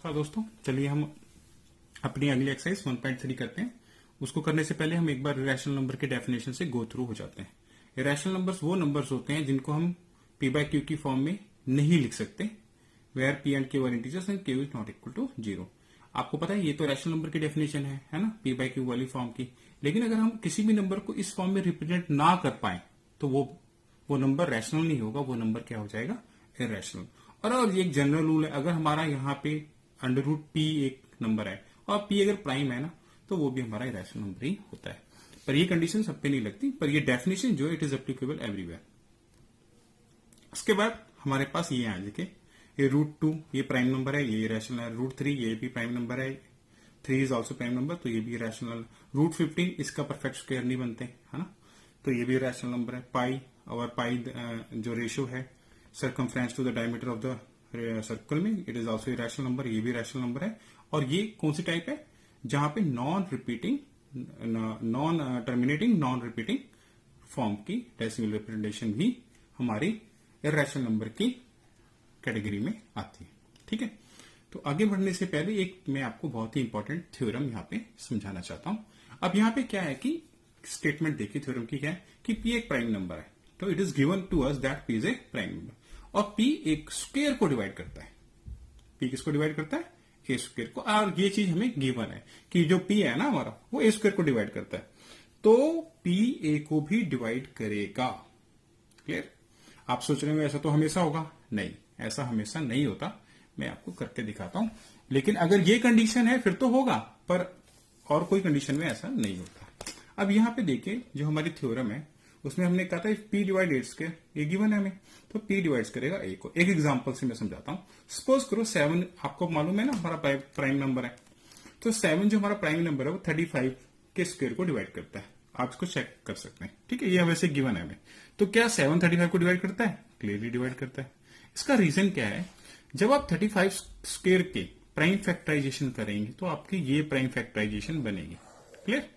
हाँ दोस्तों, चलिए हम अपनी अगली एक्सरसाइज 1.3 करते हैं। उसको करने से पहले हम एक बार इरेशनल नंबर के डेफिनेशन से गो थ्रू हो जाते हैं। इरेशनल नंबर्स वो नंबर्स होते हैं जिनको हम पी बाय क्यू की फॉर्म में नहीं लिख सकते, where p and q are integers and q is not equal to 0। आपको पता है ये तो रैशनल नंबर की डेफिनेशन है ना, पी बाय क्यू वाली फॉर्म की। लेकिन अगर हम किसी भी नंबर को इस फॉर्म में रिप्रेजेंट ना कर पाए तो वो नंबर रैशनल नहीं होगा, वो नंबर क्या हो जाएगा, इरेशनल। और ये एक जनरल रूल है, अगर हमारा यहाँ पे अंडर रूट पी एक नंबर है और पी अगर प्राइम है ना, तो वो भी हमारा इरेशनल नंबर ही होता है। पर ये कंडीशन सब पे नहीं लगती, पर ये डेफिनेशन जो इट इज एप्लीकेबल एवरीवेयर। उसके बाद हमारे पास ये आ जाके ये √2 ये प्राइम नंबर है, ये इरेशनल है। √3 ये भी प्राइम नंबर है, 3 इज ऑल्सो प्राइम नंबर, तो ये भी इरेशनल। √15 इसका परफेक्ट स्क्वायर नहीं बनते, है ना, तो ये भी इरेशनल नंबर है। पाई और पाई जो रेशियो है circumference to the diameter of the circle में, it is also irrational number, ये भी इरेशनल नंबर है। और ये कौन सी टाइप है, जहां पे non terminating non repeating form की डेसिमल रिप्रेजेंटेशन भी हमारी इरेशनल नंबर की कैटेगरी में आती है। ठीक है, तो आगे बढ़ने से पहले एक मैं आपको बहुत ही इंपॉर्टेंट थ्योरम यहाँ पे समझाना चाहता हूं। अब यहाँ पे क्या है कि स्टेटमेंट देखिए थ्योरम की क्या है कि पी एक प्राइम नंबर है, तो it is given to us that p is a prime number, और पी एक स्क्वायर को डिवाइड करता है। पी किसको डिवाइड करता है, ए स्क्वायर को। और ये चीज हमें गिवन है कि जो पी है ना हमारा, वो ए स्क्वायर को डिवाइड करता है, तो पी ए को भी डिवाइड करेगा। क्लियर। आप सोच रहे हो ऐसा तो हमेशा होगा, नहीं, ऐसा हमेशा नहीं होता। मैं आपको करके दिखाता हूं। लेकिन अगर ये कंडीशन है फिर तो होगा, पर और कोई कंडीशन में ऐसा नहीं होता। अब यहां पे देखिए जो हमारी थ्योरम है उसमें हमने कहा था पी डिवाइड ए स्क्वायर, ये गिवन है हमें, तो पी डिवाइड करेगा ए को। एक एग्जांपल से मैं समझाता हूं। सपोज करो 7, आपको मालूम है ना हमारा प्राइम नंबर है, तो 7 जो हमारा प्राइम नंबर है वो 35 के स्क्वायर को डिवाइड करता है। आप इसको चेक कर सकते हैं, ठीक है, ये वैसे गिवन है हमें। तो क्या 7 35 को डिवाइड करता है, क्लियरली डिवाइड करता है। इसका रीजन क्या है, जब आप 35 स्क्वायर के प्राइम फैक्टराइजेशन करेंगे तो आपकी ये प्राइम फैक्टराइजेशन बनेगी। क्लियर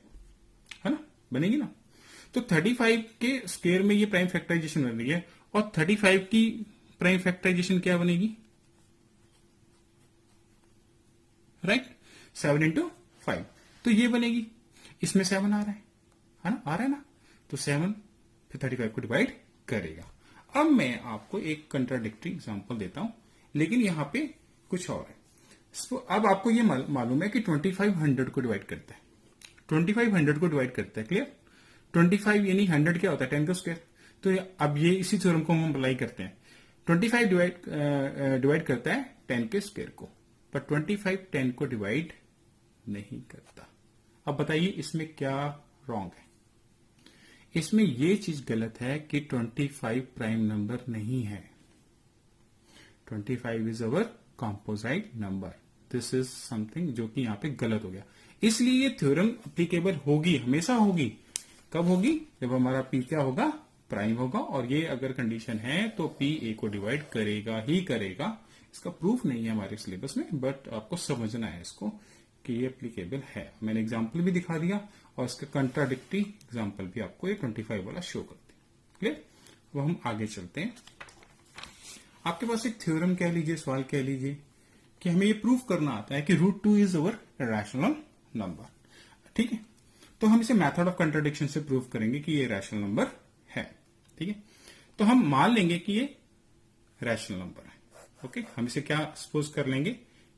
है ना, बनेगी ना। तो 35 के स्क्वायर में ये प्राइम फैक्टराइजेशन बन रही है, और 35 की प्राइम फैक्टराइजेशन क्या बनेगी, राइट, 7 into 5, तो ये बनेगी। इसमें 7 आ रहा है ना, आ रहा है ना, तो 7 फिर 35 को डिवाइड करेगा। अब मैं आपको एक कंट्राडिक्टरी एग्जांपल देता हूं, लेकिन यहां पे कुछ और है। अब आपको ये मालूम है कि 2500 को डिवाइड करता है, 2500 को डिवाइड करता है। क्लियर। 25 यानी 100 क्या होता है, 10 का स्क्वायर। तो अब ये इसी थ्योरम को हम अप्लाई करते हैं। 25 डिवाइड करता है 10 के स्क्वायर को, पर 25 10 को डिवाइड नहीं करता। अब बताइए इसमें क्या रॉन्ग है। इसमें ये चीज गलत है कि 25 प्राइम नंबर नहीं है। 25 is our composite number. This is something जो कि यहां पे गलत हो गया। इसलिए ये थ्योरम एप्लीकेबल होगी, हमेशा होगी। कब होगी, जब हमारा पी क्या होगा, प्राइम होगा, और ये अगर कंडीशन है तो पी ए को डिवाइड करेगा ही करेगा। इसका प्रूफ नहीं है हमारे सिलेबस में, बट आपको समझना है इसको कि ये एप्लीकेबल है। मैंने एग्जाम्पल भी दिखा दिया और इसका कंट्राडिक्टरी एग्जाम्पल भी आपको ये 25 वाला शो कर दिया। क्लियर। अब हम आगे चलते हैं। आपके पास एक थ्योरम कह लीजिए, सवाल कह लीजिए कि हमें ये प्रूफ करना आता है कि √2 इज अवर रैशनल नंबर। ठीक है, तो हम इसे मेथड ऑफ कंट्राडिक्शन से प्रूव करेंगे कि ये रैशनल नंबर है। ठीक है, तो हम मान लेंगे कि ये रैशनल नंबर है। ओके, हम इसे क्या सपोज कर लेंगे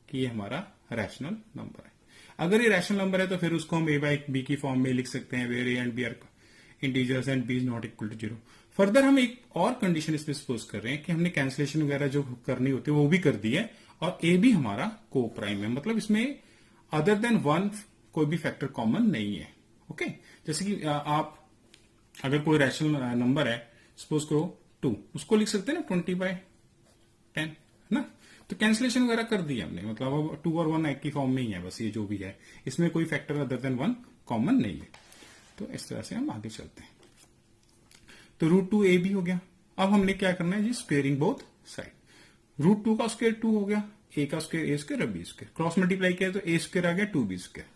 कि ये हमारा रैशनल नंबर है। अगर ये रैशनल नंबर है तो फिर उसको हम a by b की फॉर्म में लिख सकते हैं, where a and b are integers and b is not equal to 0। Further हम एक और कंडीशन इसमें सपोज कर रहे हैं कि हमने कैंसिलेशन वगैरह जो करनी होती है वो भी कर दी है, और a भी हमारा को प्राइम है, मतलब इसमें अदर देन 1 कोई भी फैक्टर कॉमन नहीं है। ओके, जैसे कि आप अगर कोई रैशनल नंबर है, सपोज करो 2, उसको लिख सकते हैं ना 20/10, है ना। तो कैंसिलेशन वगैरह कर दी हमने, मतलब अब 2 और 1 एक की फॉर्म में ही है, बस ये जो भी है इसमें कोई फैक्टर अदर देन 1 कॉमन नहीं है। तो इस तरह से हम आगे चलते हैं। तो √2 ए भी हो गया। अब हमने क्या करना है जी, स्क्वेयरिंग बोथ साइड। √2 का स्क्वायर 2 हो गया, ए का स्क्वायर ए स्क्वायर और बी स्क्वायर, क्रॉस मल्टीप्लाई किया तो ए स्क्वायर आ गया 2b स्क्वायर।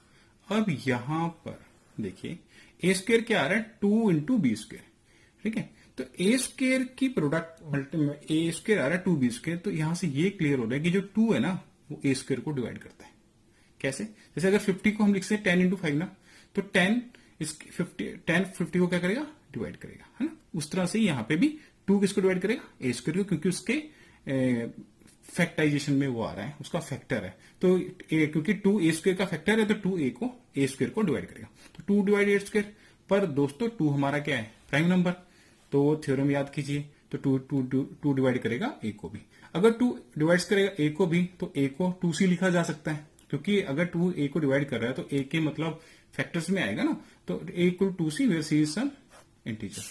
अब यहां पर देखिए ए स्क्वायर क्या आ रहा है, 2 into b स्क्वायर। ठीक है, तो ए स्क्वायर की प्रोडक्ट ए स्क्वायर आ रहा है 2b स्क्वायर, तो यहां से ये क्लियर हो रहा है कि जो 2 है ना वो ए स्क्वायर को डिवाइड करता है। कैसे? जैसे अगर 50 को हम लिखते हैं 10 इंटू 5 ना, तो 10 50 को क्या करेगा? डिवाइड करेगा, है ना। उस तरह से यहां पे भी 2 किसको डिवाइड करेगा? ए स्क्वायर को, क्योंकि उसके फैक्टराइजेशन में वो आ रहा है, उसका फैक्टर है। तो क्योंकि 2 ए स्क्वायर का फैक्टर है तो 2 ए स्क्वायर को डिवाइड करेगा। तो 2 डिवाइड ए स्क्वायर, पर दोस्तों 2 हमारा क्या है? Prime number. तो थ्योरम याद कीजिए, तो 2 डिवाइड करेगा ए को भी। अगर 2 डिवाइड करेगा ए को भी, तो ए को 2c लिखा जा सकता है, क्योंकि अगर 2 ए को डिवाइड कर रहा है तो ए के मतलब फैक्टर्स में आएगा ना। तो a equal 2c where c is some integer,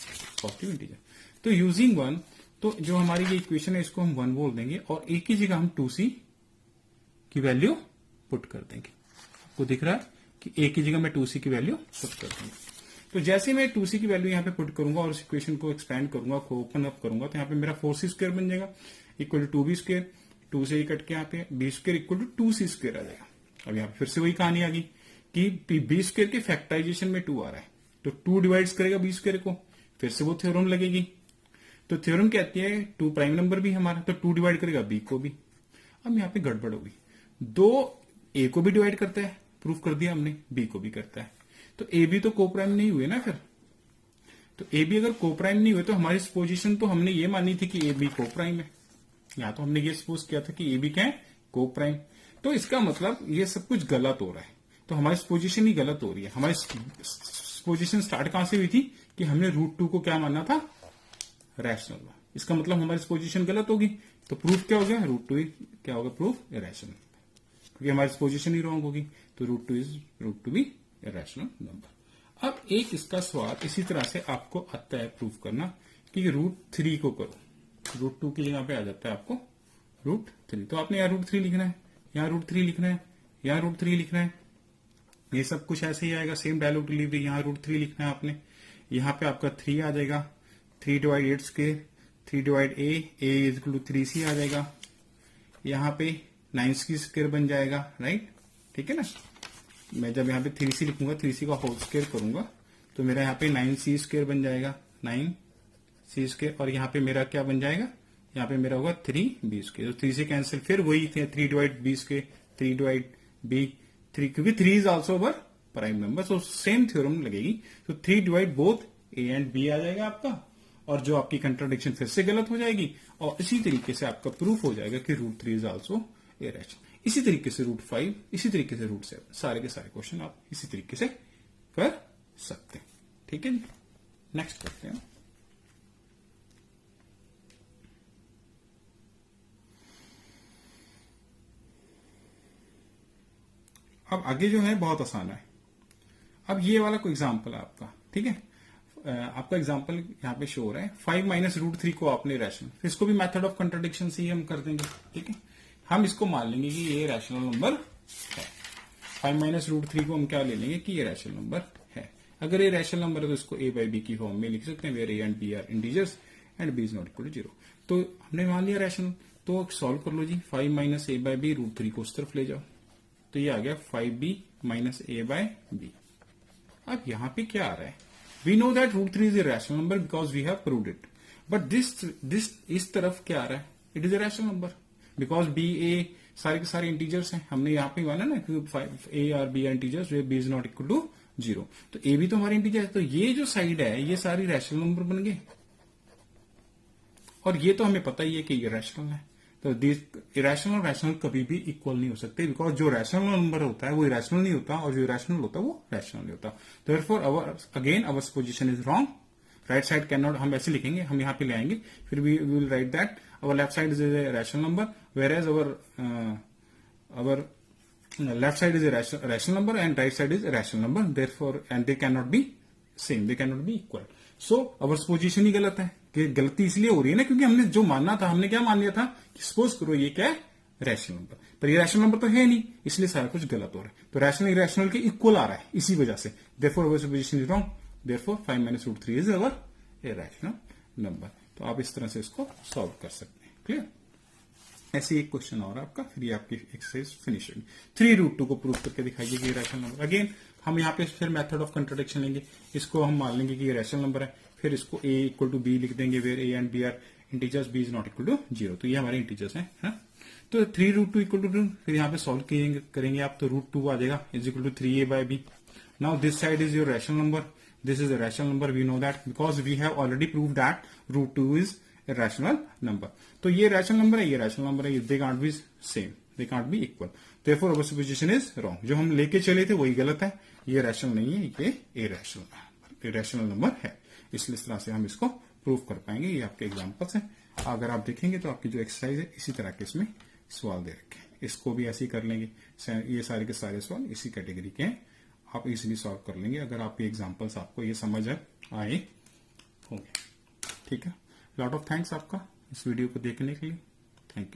positive integer. तो यूजिंग 1, तो जो हमारी ये इक्वेशन है इसको हम 1 बोल देंगे और ए की जगह हम 2c की वैल्यू पुट कर देंगे। आपको दिख रहा है कि ए की जगह मैं 2c की वैल्यू पुट कर देंगे। तो जैसे मैं 2c की वैल्यू यहां पे पुट करूंगा और इस इक्वेशन को एक्सपैंड करूंगा, ओपन अप करूंगा, तो यहां पे मेरा 4c स्क्वायर बन जाएगा इक्वल टू 2b स्क्वायर। 2 से कट के यहाँ पे b square equal to 2c square आ जाएगा। अब यहाँ पे फिर से वही कहानी आ गई कि b स्क्वायर के फैक्टराइजेशन में 2 आ रहा है, तो 2 डिवाइड्स करेगा b स्क्वायर को, फिर से वो थ्योरम लगेगी। तो थ्योरम कहती है 2 प्राइम नंबर भी हमारा, तो 2 डिवाइड करेगा b को भी। अब यहाँ पे गड़बड़ होगी, 2 a को भी डिवाइड करता है, प्रूफ कर दिया हमने, b को भी करता है। तो ए बी तो को प्राइम नहीं हुए ना फिर। तो ए बी अगर को प्राइम नहीं हुए तो हमारी पोजीशन तो हमने ये मानी थी कि ए बी को प्राइम है। यहां तो हमने ये सपोज किया था कि ए बी क्या है? को प्राइम। तो इसका मतलब ये सब कुछ गलत हो रहा है, तो हमारी पोजीशन ही गलत हो रही है। हमारी पोजीशन स्टार्ट कहां से हुई थी कि हमने √2 को क्या माना था? रैशनल। इसका मतलब हमारी पोजीशन गलत होगी, तो प्रूफ क्या हो गया? √2 क्या होगा? प्रूफ इरेशनल, क्योंकि हमारी पोजीशन ही रॉन्ग होगी। तो √2 भी इरेशनल नंबर। अब एक इसका सवाल इसी तरह से आपको आता है प्रूफ करना कि √3 को करो, √2 की जगह पे आ जाता है आपको √3। तो आपने यहाँ √3 लिखना है, यहाँ √3 लिखना है, यहाँ √3 लिखना है, ये सब कुछ ऐसे ही आएगा, सेम डायलॉग डिलीवरी। यहाँ √3 लिखना है आपने, यहाँ पे आपका 3 आ जाएगा, 3 divide 8 square, 3 divide a is equal to 3c आ जाएगा, यहाँ पे 9c स्क्वायर बन जाएगा, राइट। ठीक है ना। मैं जब यहाँ पे 3c लिखूंगा, 3c का होल स्क्वायर करूंगा, तो मेरा यहाँ पे 9c स्क्वायर बन जाएगा, 9c स्क्वायर। और यहाँ पे मेरा क्या बन जाएगा? यहाँ पे मेरा होगा 3b स्क्वायर। तो 3 से कैंसिल, फिर वही 3 divide b square, 3 divide b, 3, क्योंकि 3 is also our prime number, तो सेम थ्योरम लगेगी। तो 3 divide both a and b आ जाएगा आपका, और जो आपकी कंट्राडिक्शन फिर से गलत हो जाएगी, और इसी तरीके से आपका प्रूफ हो जाएगा कि √3 इज ऑल्सो इरेशनल। इसी तरीके से √5, इसी तरीके से √7, सारे के सारे क्वेश्चन आप इसी तरीके से कर सकते हैं। ठीक है जी, नेक्स्ट करते हैं। अब आगे जो है बहुत आसान है। अब ये वाला कोई एग्जांपल है आपका, ठीक है। आपका एग्जांपल यहाँ पे शो हो रहा है 5 माइनस √3 को आपने रैशनल, फिर इसको भी मेथड ऑफ कंट्राडिक्शन से ही हम कर देंगे। ठीक है, हम इसको मान लेंगे कि ये रैशनल नंबर है। 5 माइनस √3 को हम क्या ले लेंगे कि ये रैशनल नंबर है। अगर ये रैशनल नंबर है तो इसको a बाई बी की फॉर्म में लिख सकते हैं, where a and b are integers and b is not equal to 0। तो हमने मान लिया रैशनल, तो सॉल्व कर लो जी। 5 माइनस a बाई बी, √3 को उस तरफ ले जाओ, तो ये आ गया 5b minus a by B. अब यहां पे क्या आ रहा है? We know that √3 is a rational number because we have proved it, but this इस तरफ क्या आ रहा है? It is a rational number because b a सारे के सारे इंटीजर्स हैं। हमने यहाँ पे माना ना कि a और b integers, b is not equal to 0, तो a भी तो हमारे इंटीजर है। तो ये जो साइड है ये सारी रैशनल नंबर बन गए, और ये तो हमें पता ही है कि ये रैशनल है। तो इरेशनल और रैशनल कभी भी इक्वल नहीं हो सकते, बिकॉज जो रैशनल नंबर होता है वो इरेशनल नहीं होता, और जो इरेशनल होता है वो रैशनल नहीं होता। Therefore our position is wrong. Right side can not, हम ऐसे लिखेंगे, हम यहाँ पे ले आएंगे, फिर we will write that our left side is a rational number, whereas our left side is a rational number and right side is rational number, therefore and they can not be same, they can not be equal. So our position ही गलत है। कि गलती इसलिए हो रही है ना क्योंकि हमने जो मानना था, हमने क्या मान लिया था कि सपोज करो ये क्या है? रैशनल नंबर, पर ये रैशनल नंबर तो है नहीं, इसलिए सारा कुछ गलत हो रहा है। तो रैशनल इरेशनल के इक्वल आ रहा है, इसी वजह से therefore our position is wrong, therefore 5 minus √3 is our A rational number. तो आप इस तरह से इसको सॉल्व कर सकते हैं। क्लियर? ऐसे एक क्वेश्चन और आपका, फिर ये आपकी एक्सरसाइज फिनिश होगी। 3√2 को प्रूव करके दिखाइए कि रैशनल नंबर। अगेन हम यहाँ पे फिर मेथड ऑफ कंट्राडिक्शन लेंगे, इसको हम मान लेंगे कि ये रैशनल नंबर है, फिर इसको a इक्वल टू b लिख देंगे, where a and b are integers, b is not equal to 0। तो ये हमारे इंटीजर्स हैं, है? तो 3√2 इक्वल टू 2, फिर यहाँ पे सॉल्व करेंगे आप, तो √2 आ जाएगा is equal to 3a/b. Now this side is your rational number, this is a rational number, we know that because we have already prove that √2 is a rational number. तो ये रैशनल नंबर है, ये rational number है, they can't be same, they can't be equal. Therefore our supposition is wrong. जो हम लेके चले थे वही गलत है, ये रैशनल नहीं है, ये इरेशनल नंबर है. इसलिए इस तरह से हम इसको प्रूव कर पाएंगे. ये आपके एग्जांपल्स हैं. अगर आप देखेंगे तो आपकी जो एक्सरसाइज है इसी तरह के इसमें सवाल दे रखे हैं. इसको भी ऐसे ही कर लेंगे. ये सारे के सारे सवाल इसी कैटेगरी के हैं, आप इजिली सॉल्व कर लेंगे अगर आप ये एग्जाम्पल्स आपको ये समझ आए होंगे. ठीक है. लॉट ऑफ थैंक्स आपका इस वीडियो को देखने के लिए. Thank you.